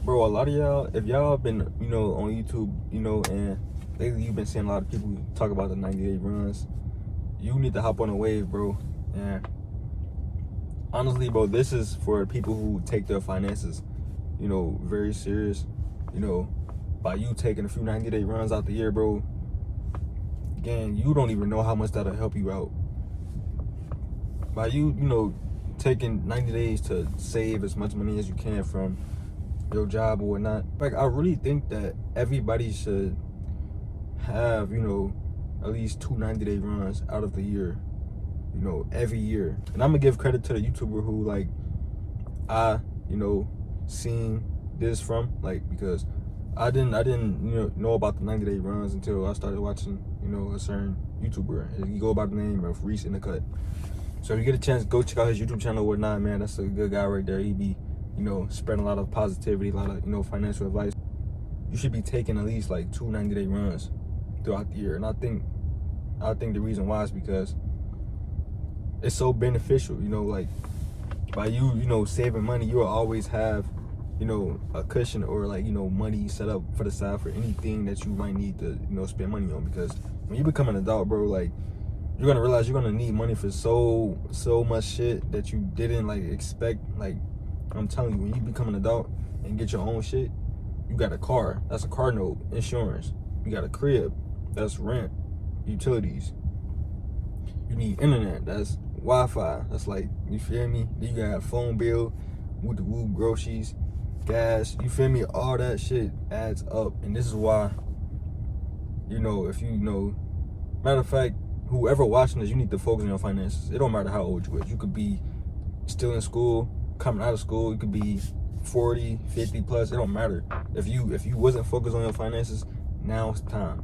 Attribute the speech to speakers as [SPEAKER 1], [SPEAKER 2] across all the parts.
[SPEAKER 1] Bro, a lot of y'all, if y'all been, on YouTube, and lately you've been seeing a lot of people talk about the 90-day runs, you need to hop on a wave, bro. And honestly, bro, this is for people who take their finances, very serious. You know, by you taking a few 90-day runs out the year, bro, again, you don't even know how much that'll help you out. By you, taking 90 days to save as much money as you can from your job or whatnot. Like, I really think that everybody should have, at least two 90-day runs out of the year, every year. And I'm gonna give credit to the YouTuber who, like, I, seen this from, like, because I didn't know about the 90-day runs until I started watching, a certain YouTuber. And you go by the name of Reese in the Cut. So if you get a chance, go check out his YouTube channel or whatnot, man. That's a good guy right there. He be, spreading a lot of positivity, a lot of, financial advice. You should be taking at least like two 90-day runs throughout the year. And I think the reason why is because it's so beneficial, like by you, saving money, you'll always have, a cushion or like, money set up for the side for anything that you might need to, spend money on. Because when you become an adult, bro, like, you're gonna realize you're gonna need money for so much shit that you didn't like expect. Like, I'm telling you, when you become an adult and get your own shit, you got a car, that's a car note, insurance. You got a crib, that's rent, utilities. You need internet, that's Wi-Fi. That's like, you feel me? Then you got a phone bill, with the woo, groceries, gas. You feel me? All that shit adds up, and this is why, if matter of fact, whoever watching this, you need to focus on your finances. It don't matter how old you are. You could be still in school, coming out of school. You could be 40, 50 plus. It don't matter. If you wasn't focused on your finances, now it's time.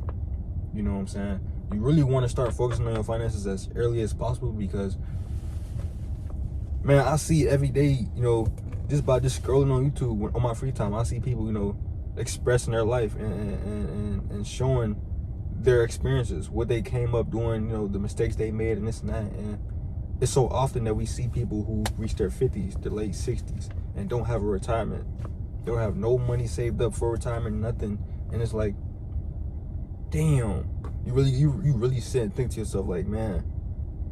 [SPEAKER 1] You know what I'm saying? You really want to start focusing on your finances as early as possible because, man, I see every day, just by just scrolling on YouTube on my free time, I see people, expressing their life and showing their experiences, what they came up doing, the mistakes they made and this and that. And it's so often that we see people who reach their 50s, their late 60s, and don't have a retirement. They don't have no money saved up for retirement, nothing. And it's like, damn, you really sit and think to yourself, like, man,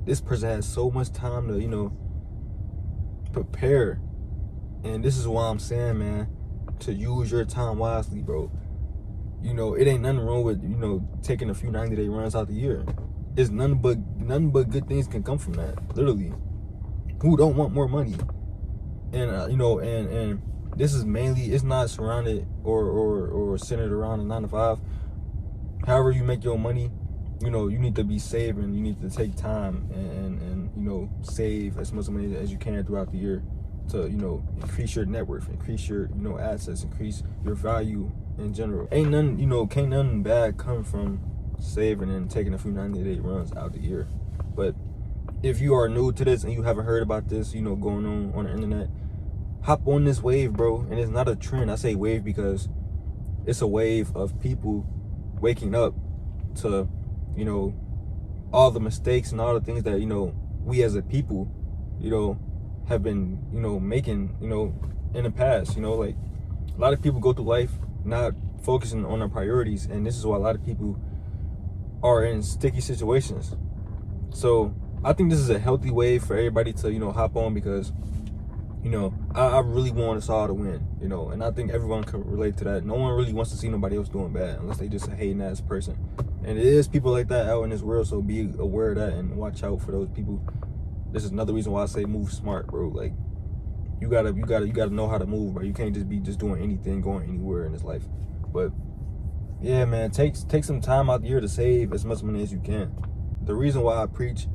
[SPEAKER 1] this person has so much time to, prepare. And this is why I'm saying, man, to use your time wisely, bro. It ain't nothing wrong with, taking a few 90-day runs out the year. It's nothing but good things can come from that. Literally. Who don't want more money? And and this is mainly, it's not surrounded or centered around a 9 to 5. However you make your money, you need to be saving. You need to take time and save as much money as you can throughout the year to, increase your net worth, increase your, assets, increase your value in general. Ain't nothing, can't nothing bad come from saving and taking a few 90-day runs out the year. But if you are new to this and you haven't heard about this, going on the internet, hop on this wave, bro. And it's not a trend. I say wave because it's a wave of people waking up to, all the mistakes and all the things that, we as a people, have been, making, in the past. Like, a lot of people go through life not focusing on their priorities, and this is why a lot of people are in sticky situations. So I think this is a healthy way for everybody to, hop on because, I really want us all to win, and I think everyone can relate to that. No one really wants to see nobody else doing bad unless they just a hating ass person. And it is people like that out in this world, so be aware of that and watch out for those people. This is another reason why I say move smart, bro. Like, you gotta know how to move, bro. You can't just be doing anything, going anywhere in this life. But yeah, man, take some time out the year to save as much money as you can. The reason why I preach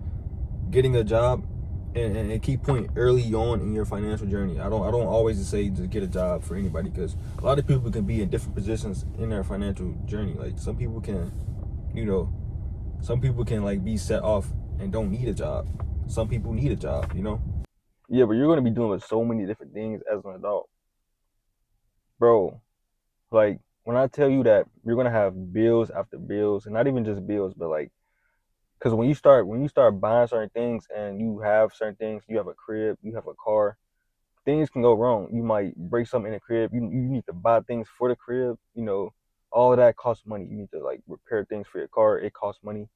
[SPEAKER 1] getting a job and keep point early on in your financial journey. I don't always say to get a job for anybody, because a lot of people can be in different positions in their financial journey. Like, some people can, like be set off and don't need a job. Some people need a job, Yeah, but you're gonna be dealing with so many different things as an adult, bro. Like, when I tell you that you're gonna have bills after bills, and not even just bills, but like, because when you start buying certain things and you have certain things, you have a crib, you have a car, things can go wrong. You might break something in the crib. You need to buy things for the crib. All of that costs money. You need to like repair things for your car. It costs money.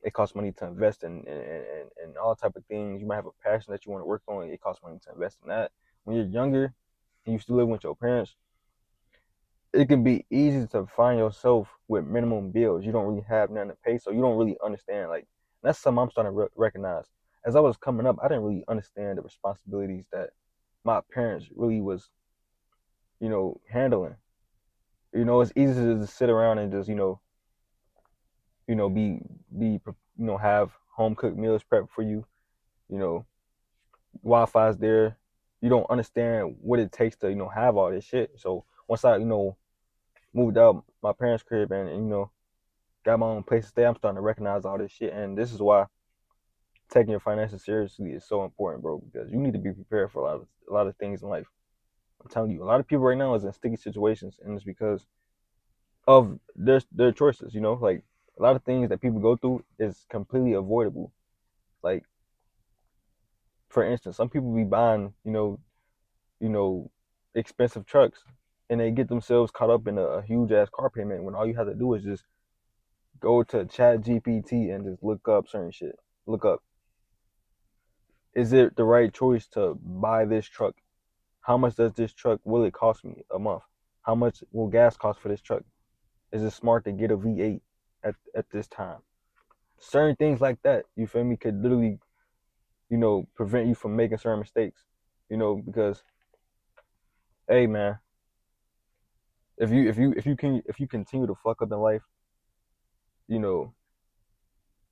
[SPEAKER 1] It costs money to invest in all type of things. You might have a passion that you want to work on. It costs money to invest in that. When you're younger and you still live with your parents, it can be easy to find yourself with minimum bills. You don't really have nothing to pay, so you don't really understand. Like that's something I'm starting to recognize. As I was coming up, I didn't really understand the responsibilities that my parents really was, handling. It's easy to just sit around and just, have home cooked meals prepped for you. You know, Wi-Fi's there. You don't understand what it takes to, have all this shit. So once I, moved out my parents' crib and got my own place to stay, I'm starting to recognize all this shit. And this is why taking your finances seriously is so important, bro, because you need to be prepared for a lot of things in life. I'm telling you, a lot of people right now is in sticky situations, and it's because of their choices. Like a lot of things that people go through is completely avoidable. Like for instance, some people be buying, you know, expensive trucks, and they get themselves caught up in a huge ass car payment when all you have to do is just go to Chat GPT and just look up certain shit. Look up, is it the right choice to buy this truck? How much does this truck will it cost me a month? How much will gas cost for this truck? Is it smart to get a V8 at this time? Certain things like that, you feel me, could literally, prevent you from making certain mistakes. Because hey man, if you continue to fuck up in life, you know,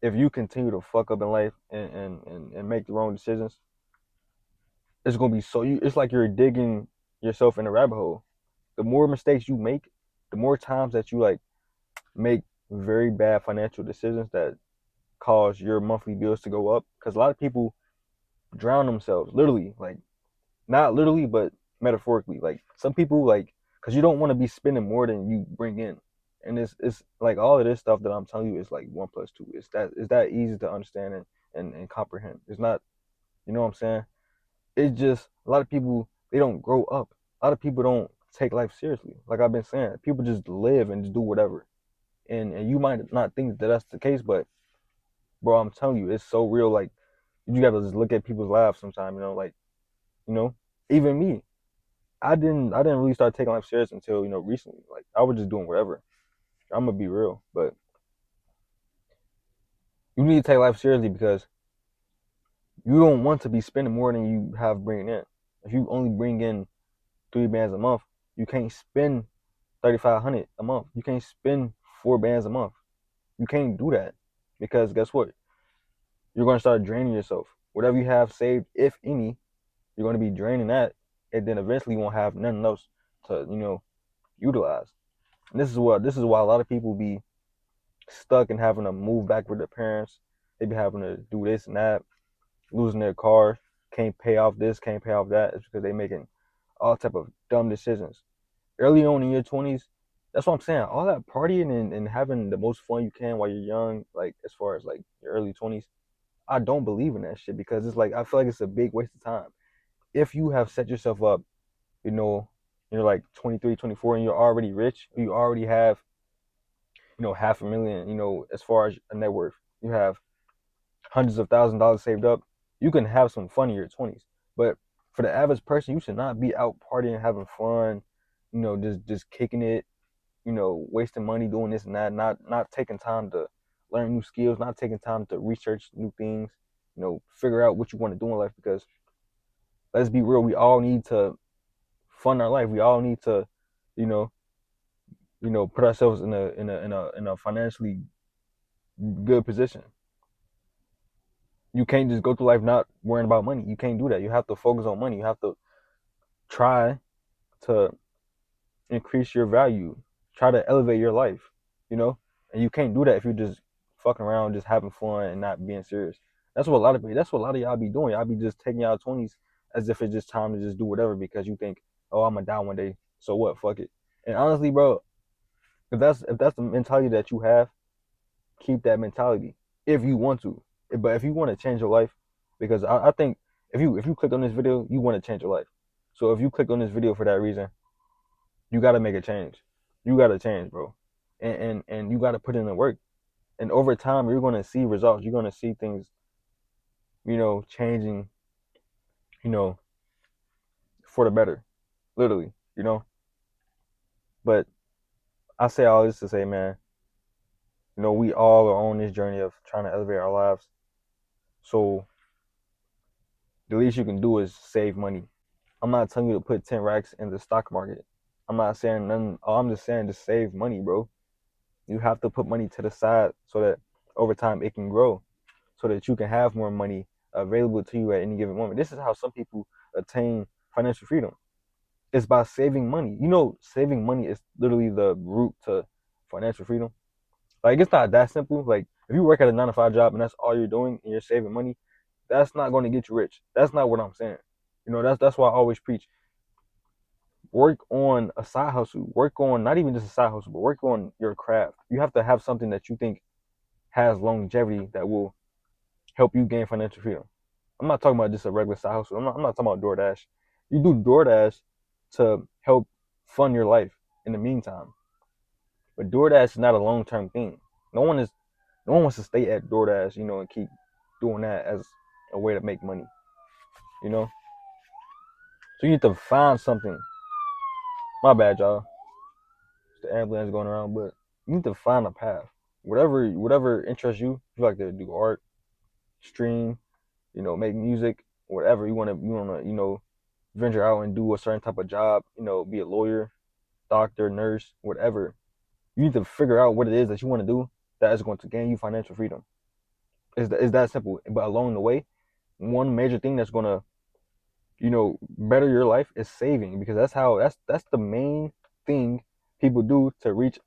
[SPEAKER 1] if you continue to fuck up in life and make the wrong decisions, it's gonna be it's like you're digging yourself in a rabbit hole. The more mistakes you make, the more times that you like make very bad financial decisions that cause your monthly bills to go up. Because a lot of people drown themselves, literally, like not literally, but metaphorically. Like some people, like, because you don't want to be spending more than you bring in, and it's like all of this stuff that I'm telling you is like 1 plus 2. It's that easy to understand and comprehend. It's not, you know what I'm saying? It's just a lot of people, they don't grow up. A lot of people don't take life seriously. Like I've been saying, people just live and just do whatever. And you might not think that that's the case, but bro, I'm telling you, it's so real. Like you gotta just look at people's lives sometimes. Like you know, even me, I didn't really start taking life serious until recently. Like I was just doing whatever. I'm gonna be real, but you need to take life seriously because you don't want to be spending more than you have bringing in. If you only bring in 3 bands a month, you can't spend 3,500 a month. You can't spend 4 bands a month. You can't do that because guess what? You're gonna start draining yourself. Whatever you have saved, if any, you're gonna be draining that, and then eventually you won't have nothing else to utilize. And this is why a lot of people be stuck and having to move back with their parents. They be having to do this and that, losing their car, can't pay off this, can't pay off that. It's because they making all type of dumb decisions early on in your 20s. That's what I'm saying. All that partying and having the most fun you can while you're young, like as far as like your early 20s, I don't believe in that shit because it's like I feel like it's a big waste of time. If you have set yourself up, you know, you're like 23, 24, and you're already rich, you already have, half a million, as far as a net worth, you have hundreds of $1,000s saved up, you can have some fun in your 20s. But for the average person, you should not be out partying, having fun, just kicking it, wasting money doing this and that, not taking time to learn new skills, not taking time to research new things, figure out what you want to do in life. Because let's be real, we all need to fund our life. We all need to, you know, put ourselves in a financially good position. You can't just go through life not worrying about money. You can't do that. You have to focus on money. You have to try to increase your value. Try to elevate your life, And you can't do that if you're just fucking around, just having fun and not being serious. That's what a lot of y'all be doing. Y'all be just taking y'all 20s as if it's just time to just do whatever because you think, oh, I'm gonna die one day. So what? Fuck it. And honestly, bro, if that's the mentality that you have, keep that mentality if you want to. But if you want to change your life, because I think if you click on this video, you want to change your life. So if you click on this video for that reason, you gotta make a change. You gotta change, bro. And you gotta put in the work. And over time you're gonna see results. You're gonna see things, changing, you know, for the better. Literally. But I say all this to say, man, we all are on this journey of trying to elevate our lives. So the least you can do is save money. I'm not telling you to put 10 racks in the stock market. I'm not saying nothing. All I'm just saying, just save money, bro. You have to put money to the side so that over time it can grow, so that you can have more money available to you at any given moment. This is how some people attain financial freedom. It's by saving money. Saving money is literally the root to financial freedom. Like, it's not that simple. Like, if you work at a 9 to 5 job and that's all you're doing and you're saving money, that's not going to get you rich. That's not what I'm saying. That's why I always preach. Work on a side hustle. Work on not even just a side hustle, but work on your craft. You have to have something that you think has longevity that will help you gain financial freedom. I'm not talking about just a regular side hustle. I'm not talking about DoorDash. You do DoorDash to help fund your life in the meantime. But DoorDash is not a long-term thing. No one wants to stay at DoorDash, and keep doing that as a way to make money. So you need to find something. My bad, y'all. It's the ambulance going around, but you need to find a path. Whatever interests you. If you like to do art, stream, make music, whatever you wanna venture out and do a certain type of job, be a lawyer, doctor, nurse, whatever. You need to figure out what it is that you want to do that is going to gain you financial freedom. It's that simple. But along the way, one major thing that's gonna, better your life is saving, because that's the main thing people do to reach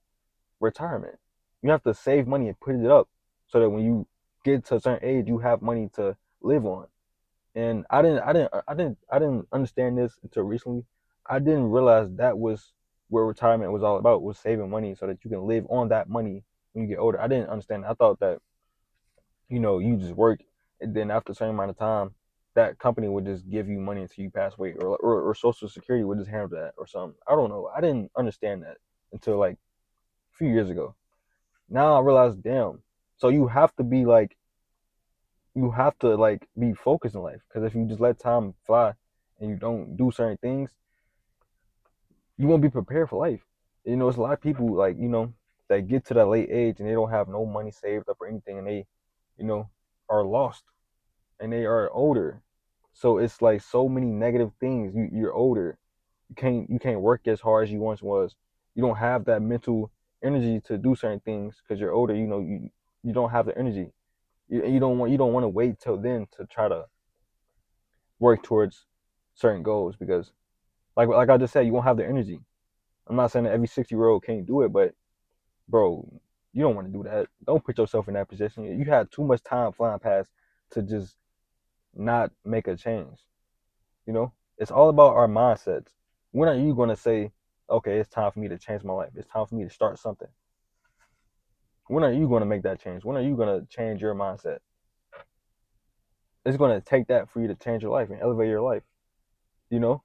[SPEAKER 1] retirement. You have to save money and put it up so that when you get to a certain age, you have money to live on. And I didn't understand this until recently. I didn't realize that was where retirement was all about, was saving money so that you can live on that money when you get older. I didn't understand that. I thought that, you just work, and then after a certain amount of time, that company would just give you money until you pass away, or Social Security would just handle that or something. I don't know. I didn't understand that until like a few years ago. Now I realize, damn. So you have to be focused in life, because if you just let time fly and you don't do certain things, you won't be prepared for life. It's a lot of people, like, that get to that late age and they don't have no money saved up or anything, and they, are lost, and they are older. So it's like so many negative things. You're older. You can't work as hard as you once was. You don't have that mental energy to do certain things because you're older. You don't have the energy. You don't want to wait till then to try to work towards certain goals, because like I just said, you won't have the energy. I'm not saying that every 60-year-old can't do it, but bro, you don't want to do that. Don't put yourself in that position. You have too much time flying past to just not make a change. It's all about our mindsets. When are you going to say, okay, it's time for me to change my life? It's time for me to start something. When are you going to make that change? When are you going to change your mindset? It's going to take that for you to change your life and elevate your life, you know?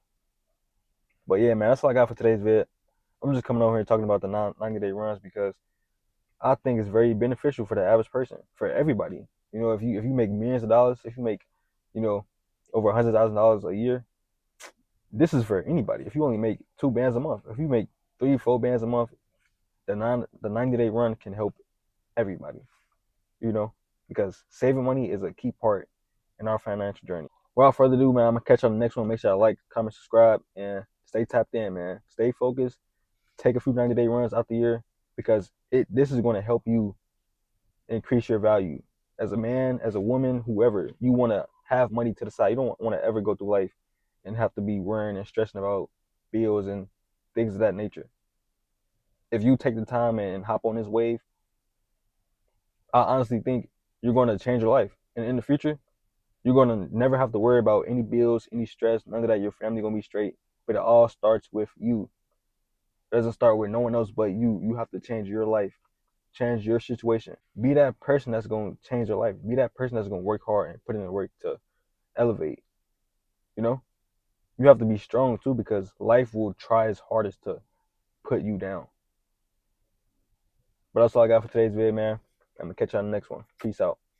[SPEAKER 1] But yeah, man, that's all I got for today's vid. I'm just coming over here talking about the 90-day runs because I think it's very beneficial for the average person, for everybody. If you make millions of dollars, if you make, over $100,000 a year, this is for anybody. If you only make 2 bands a month, if you make 3, 4 bands a month, the 90-day run can help everybody. Because saving money is a key part in our financial journey. Without further ado, man, I'm gonna catch you on the next one. Make sure you like, comment, subscribe, and stay tapped in, man. Stay focused. Take a few 90-day runs out the year, because this is going to help you increase your value as a man, as a woman, whoever. You want to have money to the side. You don't want to ever go through life and have to be worrying and stressing about bills and things of that nature. If you take the time and hop on this wave, I honestly think you're going to change your life. And in the future, you're going to never have to worry about any bills, any stress, none of that. Your family going to be straight. But it all starts with you. It doesn't start with no one else but you. You have to change your life, change your situation. Be that person that's going to change your life. Be that person that's going to work hard and put in the work to elevate, you know? You have to be strong too, because life will try its hardest to put you down. But that's all I got for today's video, man. I'm gonna catch you on the next one. Peace out.